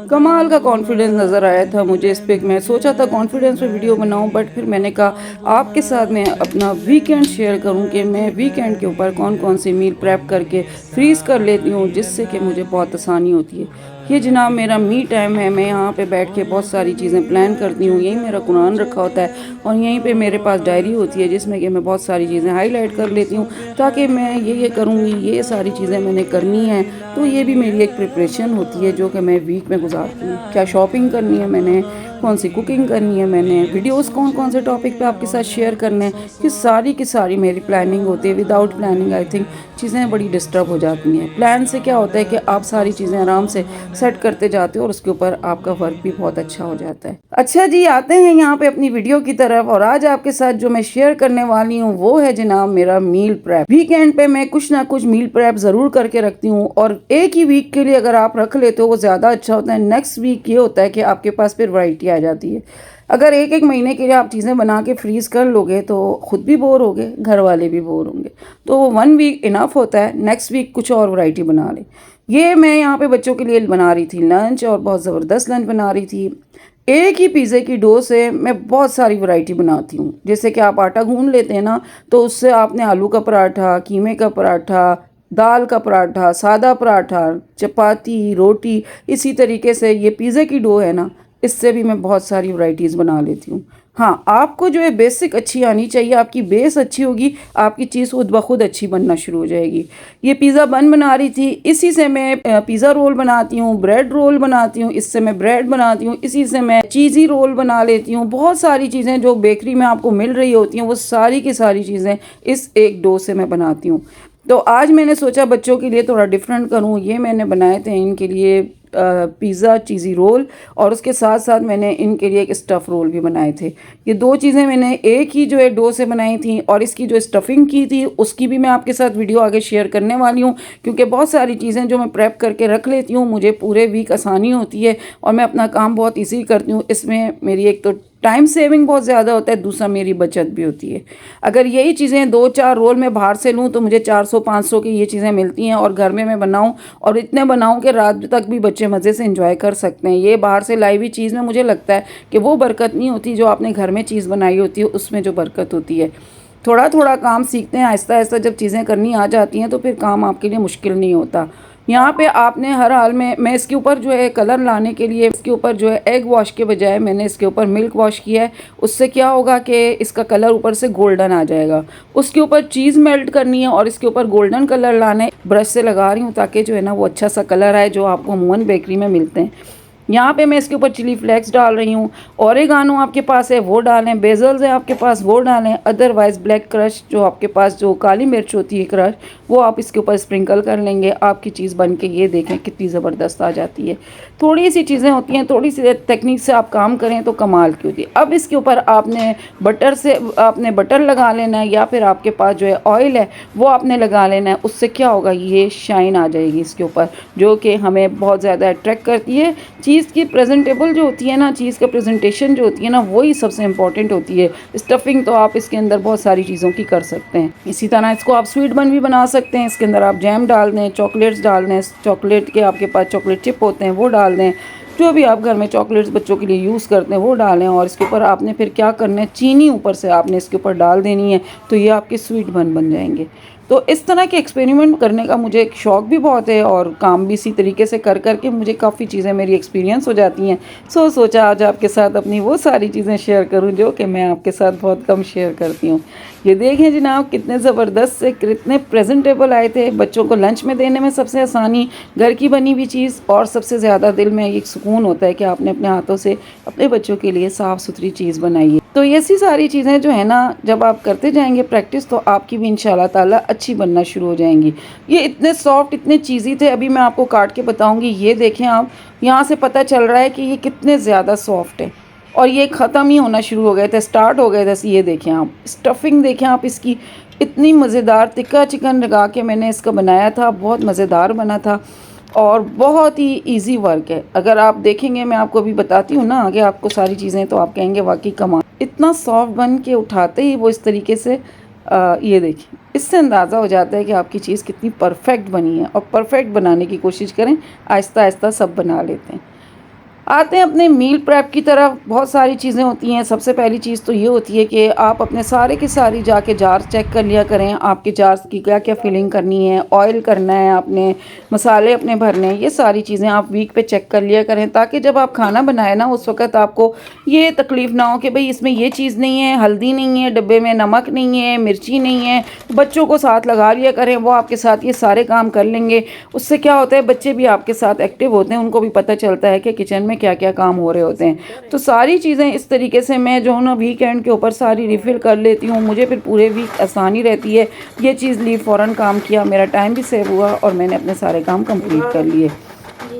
कमाल का कॉन्फिडेंस नज़र आया था मुझे इस पिक में। सोचा था कॉन्फिडेंस पे वीडियो बनाऊं, बट फिर मैंने कहा आपके साथ मैं अपना वीकेंड शेयर करूं कि मैं वीकेंड के ऊपर कौन कौन सी मील प्रेप करके फ्रीज़ कर लेती हूं, जिससे कि मुझे बहुत आसानी होती है। ये जनाब मेरा मी टाइम है। मैं यहाँ पे बैठ के बहुत सारी चीज़ें प्लान करती हूँ। यहीं मेरा कुरान रखा होता है और यहीं पे मेरे पास डायरी होती है जिसमें कि मैं बहुत सारी चीज़ें हाईलाइट कर लेती हूँ, ताकि मैं ये करूँगी, ये सारी चीज़ें मैंने करनी है। तो ये भी मेरी एक प्रिपरेशन होती है जो कि मैं वीक में गुजारती हूँ। क्या शॉपिंग करनी है मैंने, कौन सी कुकिंग करनी है मैंने, वीडियोस कौन कौन से टॉपिक पे आपके साथ शेयर करने हैं, कि सारी की सारी मेरी प्लानिंग होती है। विदाउट प्लानिंग आई थिंक चीज़ें बड़ी डिस्टर्ब हो जाती हैं। प्लान से क्या होता है कि आप सारी चीज़ें आराम से सेट करते जाते हो और उसके ऊपर आपका वर्क भी बहुत अच्छा हो जाता है। अच्छा जी, आते हैं यहाँ पे अपनी वीडियो की तरफ। और आज आपके साथ जो मैं शेयर करने वाली हूँ वो है जनाब मेरा मील प्रेप। वीकेंड पे मैं कुछ ना कुछ मील प्रेप ज़रूर करके रखती हूँ, और एक ही वीक के लिए अगर आप रख लेते हो वो ज़्यादा अच्छा होता है। नेक्स्ट वीक ये होता है कि आपके पास फिर वैरायटी आ जाती है। अगर एक एक महीने के लिए आप चीज़ें बना के फ्रीज़ कर लोगे तो खुद भी बोर होगे, घर वाले भी बोर होंगे। तो वो 1 वीक इनफ होता है, नेक्स्ट वीक कुछ और वैरायटी बना लें। ये मैं यहाँ पे बच्चों के लिए बना रही थी लंच, और बहुत ज़बरदस्त लंच बना रही थी। एक ही पिज़्ज़े की डो से मैं बहुत सारी वैरायटी बनाती हूँ। जैसे कि आप आटा गूंद लेते हैं ना, तो उससे आपने आलू का पराठा, कीमे का पराठा, दाल का पराठा, सादा पराठा, चपाती, रोटी, इसी तरीके से ये पिज़्ज़े की डो है ना, इससे भी मैं बहुत सारी वैरायटीज़ बना लेती हूँ। हाँ, आपको जो है बेसिक अच्छी आनी चाहिए। आपकी बेस अच्छी होगी, आपकी चीज़ खुद ब खुद अच्छी बनना शुरू हो जाएगी। ये पिज़्ज़ा बन बना रही थी, इसी से मैं पिज़्ज़ा रोल बनाती हूँ, ब्रेड रोल बनाती हूँ, इससे मैं ब्रेड बनाती हूँ, इसी से मैं चीज़ी रोल बना लेती हूँ। बहुत सारी चीज़ें जो बेकरी में आपको मिल रही होती हैं वो सारी की सारी चीज़ें इस एक डो से मैं बनाती हूँ। तो आज मैंने सोचा बच्चों के लिए थोड़ा डिफरेंट करूँ। ये मैंने बनाए थे इनके लिए पिज़्ज़ा चीज़ी रोल, और उसके साथ साथ मैंने इनके लिए एक स्टफ़ रोल भी बनाए थे। ये दो चीज़ें मैंने एक ही जो है डो से बनाई थी, और इसकी जो स्टफ़िंग की थी उसकी भी मैं आपके साथ वीडियो आगे शेयर करने वाली हूँ, क्योंकि बहुत सारी चीज़ें जो मैं प्रेप करके रख लेती हूँ मुझे पूरे वीक आसानी होती है और मैं अपना काम बहुत ईजी करती हूँ। इसमें मेरी एक तो टाइम सेविंग बहुत ज़्यादा होता है, दूसरा मेरी बचत भी होती है। अगर यही चीज़ें 2-4 रोल में बाहर से लूँ तो मुझे 400-500 की ये चीज़ें मिलती हैं, और घर में मैं बनाऊँ और इतने बनाऊँ कि रात तक भी बच्चे मज़े से एंजॉय कर सकते हैं। ये बाहर से लाई हुई चीज़ में मुझे लगता है कि वो बरकत नहीं होती जो आपने घर में चीज़ बनाई होती है, उसमें जो बरकत होती है। थोड़ा थोड़ा काम सीखते हैं, आहिस्ता आहिस्ता जब चीज़ें करनी आ जाती हैं तो फिर काम आपके लिए मुश्किल नहीं होता। यहाँ पे आपने हर हाल में, मैं इसके ऊपर जो है कलर लाने के लिए इसके ऊपर जो है एग वॉश के बजाय मैंने इसके ऊपर मिल्क वॉश किया है। उससे क्या होगा कि इसका कलर ऊपर से गोल्डन आ जाएगा। उसके ऊपर चीज़ मेल्ट करनी है और इसके ऊपर गोल्डन कलर लाना है। ब्रश से लगा रही हूँ ताकि जो है ना वो अच्छा सा कलर आए जो आपको अमूमन बेकरी में मिलते हैं। यहाँ पे मैं इसके ऊपर चिली फ्लेक्स डाल रही हूँ। ओरेगानो आपके पास है वो डालें, बेजल्स है आपके पास वो डालें, अदरवाइज़ ब्लैक क्रश जो आपके पास जो काली मिर्च होती है क्रश, वो आप इसके ऊपर स्प्रिंकल कर लेंगे। आपकी चीज़ बन के ये देखें कितनी ज़बरदस्त आ जाती है। थोड़ी सी चीज़ें होती हैं, थोड़ी सी टेक्निक से आप काम करें तो कमाल की होती है। अब इसके ऊपर आपने बटर लगा लेना है, या फिर आपके पास जो है ऑयल है वो आपने लगा लेना है। उससे क्या होगा, ये शाइन आ जाएगी इसके ऊपर, जो कि हमें बहुत ज़्यादा अट्रैक्ट करती है। चीज़ की प्रेजेंटेबल जो होती है ना, चीज़ का प्रेजेंटेशन जो होती है ना, वही सबसे इंपॉर्टेंट होती है। स्टफिंग तो आप इसके अंदर बहुत सारी चीज़ों की कर सकते हैं। इसी तरह इसको आप स्वीट बन भी बना सकते हैं। इसके अंदर आप जैम डाल दें, चॉकलेट्स डाल दें, चॉकलेट के आपके पास चॉकलेट चिप होते हैं वो डाल दें, जो भी आप घर में चॉकलेट्स बच्चों के लिए यूज़ करते हैं वो डालें। और इसके ऊपर आपने फिर क्या करना है, चीनी ऊपर से आपने इसके ऊपर डाल देनी है, तो ये आपके स्वीट बन जाएंगे। तो इस तरह के एक्सपेरिमेंट करने का मुझे एक शौक़ भी बहुत है, और काम भी इसी तरीके से कर कर के मुझे काफ़ी चीज़ें मेरी एक्सपीरियंस हो जाती हैं। सोचा आज आपके साथ अपनी वो सारी चीज़ें शेयर करूं जो कि मैं आपके साथ बहुत कम शेयर करती हूं। ये देखें जनाब कितने ज़बरदस्त से कितने प्रेजेंटेबल आए थे। बच्चों को लंच में देने में सबसे आसानी, घर की बनी हुई चीज़, और सबसे ज़्यादा दिल में एक सुकून होता है कि आपने अपने हाथों से अपने बच्चों के लिए साफ़ सुथरी चीज़ बनाई है। तो ये ऐसी सारी चीज़ें जो है ना, जब आप करते जाएंगे प्रैक्टिस, तो आपकी भी इंशाल्लाह ताला अच्छी बनना शुरू हो जाएंगी। ये इतने सॉफ्ट, इतने चीज़ी थे, अभी मैं आपको काट के बताऊंगी। ये देखें आप, यहाँ से पता चल रहा है कि ये कितने ज़्यादा सॉफ्ट है, और ये ख़त्म ही होना शुरू हो गए थे, स्टार्ट हो गए थे। ये देखें आप, स्टफिंग देखें आप इसकी, इतनी मज़ेदार तिक्का चिकन लगा के मैंने इसका बनाया था, बहुत मज़ेदार बना था और बहुत ही इजी वर्क है। अगर आप देखेंगे, मैं आपको अभी बताती हूँ ना आगे आपको सारी चीज़ें, तो आप कहेंगे वाकई कमाल। इतना सॉफ्ट बन के उठाते ही वो इस तरीके से ये देखिए, इससे अंदाज़ा हो जाता है कि आपकी चीज़ कितनी परफेक्ट बनी है। और परफेक्ट बनाने की कोशिश करें, आहिस्ता आहिस्ता सब बना लेते हैं। आते हैं अपने मील प्रेप की तरफ। बहुत सारी चीज़ें होती हैं। सबसे पहली चीज़ तो ये होती है कि आप अपने सारे की सारी जाके जार चेक कर लिया करें, आपके जार्स की क्या क्या फिलिंग करनी है, ऑयल करना है आपने, मसाले अपने भरने हैं, ये सारी चीज़ें आप वीक पे चेक कर लिया करें, ताकि जब आप खाना बनाए ना उस वक्त आपको ये तकलीफ़ ना हो कि भाई इसमें ये चीज़ नहीं है, हल्दी नहीं है, डब्बे में नमक नहीं है, मिर्ची नहीं है। बच्चों को साथ लगा लिया करें, वो आपके साथ ये सारे काम कर लेंगे। उससे क्या होता है, बच्चे भी आपके साथ एक्टिव होते हैं, उनको भी पता चलता है कि किचन में क्या क्या काम हो रहे होते हैं। तो सारी चीज़ें इस तरीके से मैं जो है ना वीकेंड के ऊपर सारी रिफ़िल कर लेती हूँ। मुझे फिर पूरे वीक आसानी रहती है। ये चीज़ ली फ़ौरन काम किया, मेरा टाइम भी सेव हुआ और मैंने अपने सारे काम कंप्लीट कर लिए।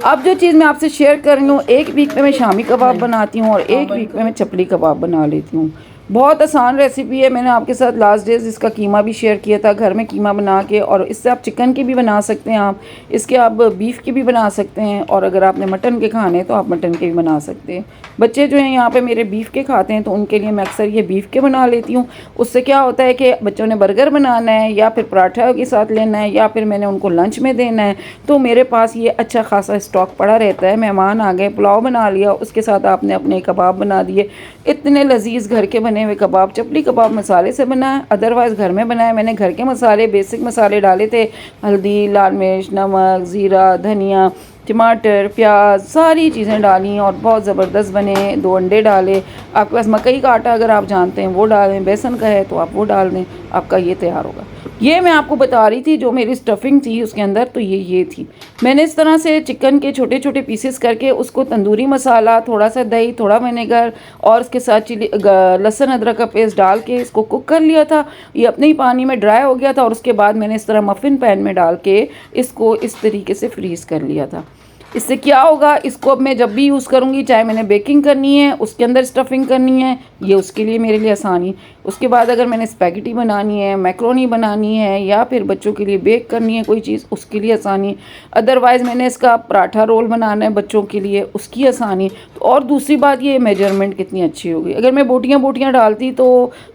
अब जो चीज़ मैं आपसे शेयर कर रही हूँ, एक वीक में मैं शामी कबाब बनाती हूँ और एक वीक में मैं चपली कबाब बना लेती हूँ। बहुत आसान रेसिपी है। मैंने आपके साथ लास्ट डेज इसका कीमा भी शेयर किया था, घर में कीमा बना के। और इससे आप चिकन की भी बना सकते हैं, आप इसके आप बीफ की भी बना सकते हैं, और अगर आपने मटन के खाने तो आप मटन के भी बना सकते हैं। बच्चे जो हैं यहाँ पे मेरे बीफ के खाते हैं, तो उनके लिए मैं अक्सर ये बीफ के बना लेती हूँ। उससे क्या होता है कि बच्चों ने बर्गर बनाना है या फिर पराठा के साथ लेना है या फिर मैंने उनको लंच में देना है, तो मेरे पास ये अच्छा खासा स्टॉक पड़ा रहता है। मेहमान आ गए, पुलाव बना लिया, उसके साथ आपने अपने कबाब बना दिए। इतने लजीज घर के बने हुए कबाब। चपली कबाब मसाले से बना है, अदरवाइज़ घर में बनाया। मैंने घर के मसाले, बेसिक मसाले डाले थे, हल्दी, लाल मिर्च, नमक, ज़ीरा, धनिया, टमाटर, प्याज, सारी चीज़ें डाली और बहुत ज़बरदस्त बने। 2 अंडे डाले। आपके पास मकई का आटा अगर आप जानते हैं वो डालें, बेसन का है तो आप वो डाल दें, आपका ये तैयार होगा। ये मैं आपको बता रही थी जो मेरी स्टफिंग थी उसके अंदर, तो ये थी। मैंने इस तरह से चिकन के छोटे छोटे पीसेस करके उसको तंदूरी मसाला, थोड़ा सा दही, थोड़ा विनेगर और उसके साथ लहसुन अदरक का पेस्ट डाल के इसको कुक कर लिया था। ये अपने ही पानी में ड्राई हो गया था और उसके बाद मैंने इस तरह मफ़िन पैन में डाल के इसको इस तरीके से फ्रीज़ कर लिया था। इससे क्या होगा, इसको अब मैं जब भी यूज़ करूँगी, चाहे मैंने बेकिंग करनी है, उसके अंदर स्टफिंग करनी है, ये उसके लिए मेरे लिए आसानी। उसके बाद अगर मैंने स्पैगेटी बनानी है, मैक्रोनी बनानी है या फिर बच्चों के लिए बेक करनी है कोई चीज़, उसके लिए आसानी। अदरवाइज़ मैंने इसका पराठा रोल बनाना है बच्चों के लिए, उसकी आसानी। तो और दूसरी बात, ये मेजरमेंट कितनी अच्छी होगी। अगर मैं बोटियाँ बोटियाँ डालती तो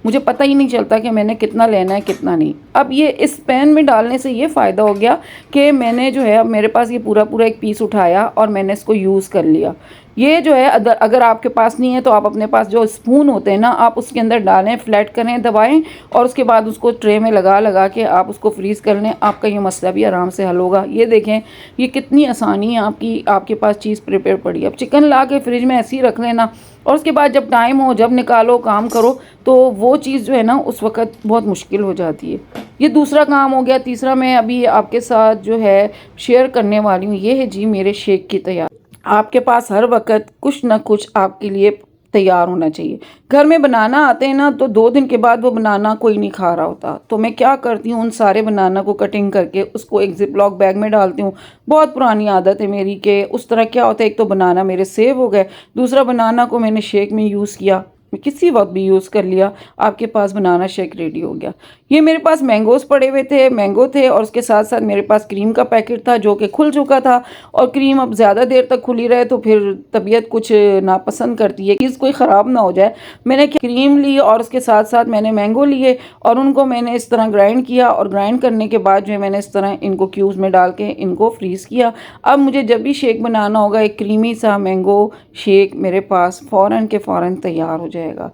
मुझे पता ही नहीं चलता कि मैंने कितना लेना है कितना नहीं। अब ये इस पैन में डालने से ये फ़ायदा हो गया कि मैंने जो है, अब मेरे पास ये पूरा पूरा एक पीस उठाया और मैंने इसको यूज़ कर लिया। ये जो है अगर आपके पास नहीं है तो आप अपने पास जो स्पून होते हैं ना, आप उसके अंदर डालें, फ्लैट करें, दबाएं और उसके बाद उसको ट्रे में लगा लगा के आप उसको फ्रीज़ कर लें। आपका ये मसला भी आराम से हल होगा। ये देखें, ये कितनी आसानी है आपके पास चीज़ प्रिपेयर पड़ी। अब चिकन ला के फ्रिज में ऐसे ही रख लेना और उसके बाद जब टाइम हो, जब निकालो, काम करो, तो वो चीज़ जो है ना उस वक़्त बहुत मुश्किल हो जाती है। ये दूसरा काम हो गया। तीसरा मैं अभी आपके साथ जो है शेयर करने वाली हूँ, ये है जी मेरे शेक की तैयारी। आपके पास हर वक्त कुछ ना कुछ आपके लिए तैयार होना चाहिए। घर में बनाना आते हैं ना, तो 2 दिन के बाद वो बनाना कोई नहीं खा रहा होता। तो मैं क्या करती हूँ, उन सारे बनाना को कटिंग करके उसको एक जिपलॉक बैग में डालती हूँ। बहुत पुरानी आदत है मेरी कि उस तरह क्या होता है, एक तो बनाना मेरे सेव हो गए, दूसरा बनाना को मैंने शेक में यूज़ किया, किसी वक्त भी यूज़ कर लिया, आपके पास बनाना शेक रेडी हो गया। ये मेरे पास मैंगोज़ पड़े हुए थे, मैंगो थे और उसके साथ साथ मेरे पास क्रीम का पैकेट था जो कि खुल चुका था। और क्रीम अब ज़्यादा देर तक खुली रहे तो फिर तबीयत कुछ नापसंद करती है, चीज़ कोई ख़राब ना हो जाए। मैंने क्रीम ली और उसके साथ साथ मैंने मैंगो लिए और उनको मैंने इस तरह ग्राइंड किया और ग्राइंड करने के बाद जो है मैंने इस तरह इनको क्यूब्स में डाल के इनको फ्रीज़ किया। अब मुझे जब भी शेक बनाना होगा, एक क्रीमी सा मैंगो शेक मेरे पास फ़ौरन के फ़ौरन तैयार हो जाएगा।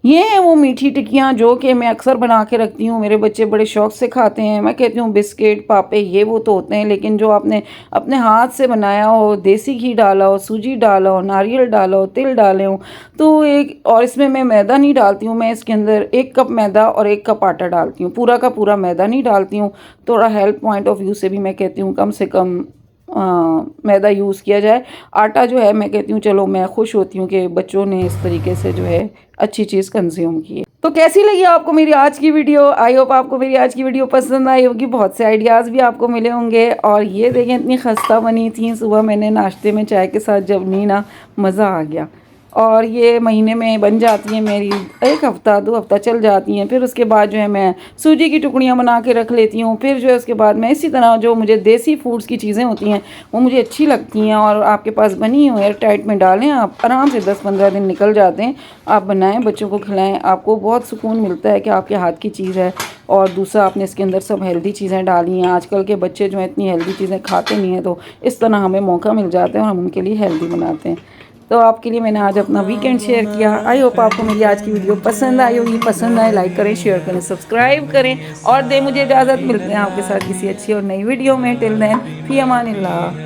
ये हैं वो मीठी टिक्कियाँ जो कि मैं अक्सर बना के रखती हूँ। मेरे बच्चे बड़े शौक़ से खाते हैं। मैं कहती हूँ बिस्किट, पापे, ये वो तो होते हैं, लेकिन जो आपने अपने हाथ से बनाया हो, देसी घी डाला हो, सूजी डाला हो, नारियल डाला हो, तिल डाले हो, तो एक, और इसमें मैं मैदा नहीं डालती हूँ। मैं इसके अंदर 1 कप मैदा और 1 कप आटा डालती हूँ, पूरा का पूरा मैदा नहीं डालती हूँ। थोड़ा हेल्थ पॉइंट ऑफ व्यू से भी मैं कहती हूँ कम से कम मैदा यूज़ किया जाए। आटा जो है मैं कहती हूँ चलो, मैं खुश होती हूँ कि बच्चों ने इस तरीके से जो है अच्छी चीज़ कंज्यूम की है। तो कैसी लगी आपको मेरी आज की वीडियो? आई होप आपको मेरी आज की वीडियो पसंद आई होगी। बहुत से आइडियाज़ भी आपको मिले होंगे। और ये देखें, इतनी खस्ता बनी थी, सुबह मैंने नाश्ते में चाय के साथ जब ली ना, मज़ा आ गया। और ये महीने में बन जाती हैं मेरी, 1 हफ़्ता 2 हफ़्ता चल जाती हैं। फिर उसके बाद जो है मैं सूजी की टुकड़ियाँ बना के रख लेती हूँ। फिर जो है उसके बाद मैं इसी तरह जो मुझे देसी फूड्स की चीज़ें होती हैं वो मुझे अच्छी लगती हैं। और आपके पास बनी हुई एयर टाइट में डालें, आप आराम से 10-15 दिन निकल जाते हैं। आप बनाएं, बच्चों को खिलाएं, आपको बहुत सुकून मिलता है कि आपके हाथ की चीज़ है। और दूसरा, आपने इसके अंदर सब हेल्दी चीज़ें डाली हैं। आजकल के बच्चे जो हैं इतनी हेल्दी चीज़ें खाते नहीं हैं, तो इस तरह हमें मौका मिल जाता है और हम उनके लिए हेल्दी बनाते हैं। तो आपके लिए मैंने आज अपना वीकेंड शेयर किया। आई होप आपको मेरी आज की वीडियो पसंद आई होगी। पसंद आए लाइक करें, शेयर करें, सब्सक्राइब करें और दे मुझे इजाज़त। मिलते हैं आपके साथ किसी अच्छी और नई वीडियो में। टिल देन, फी अमानिल्लाह।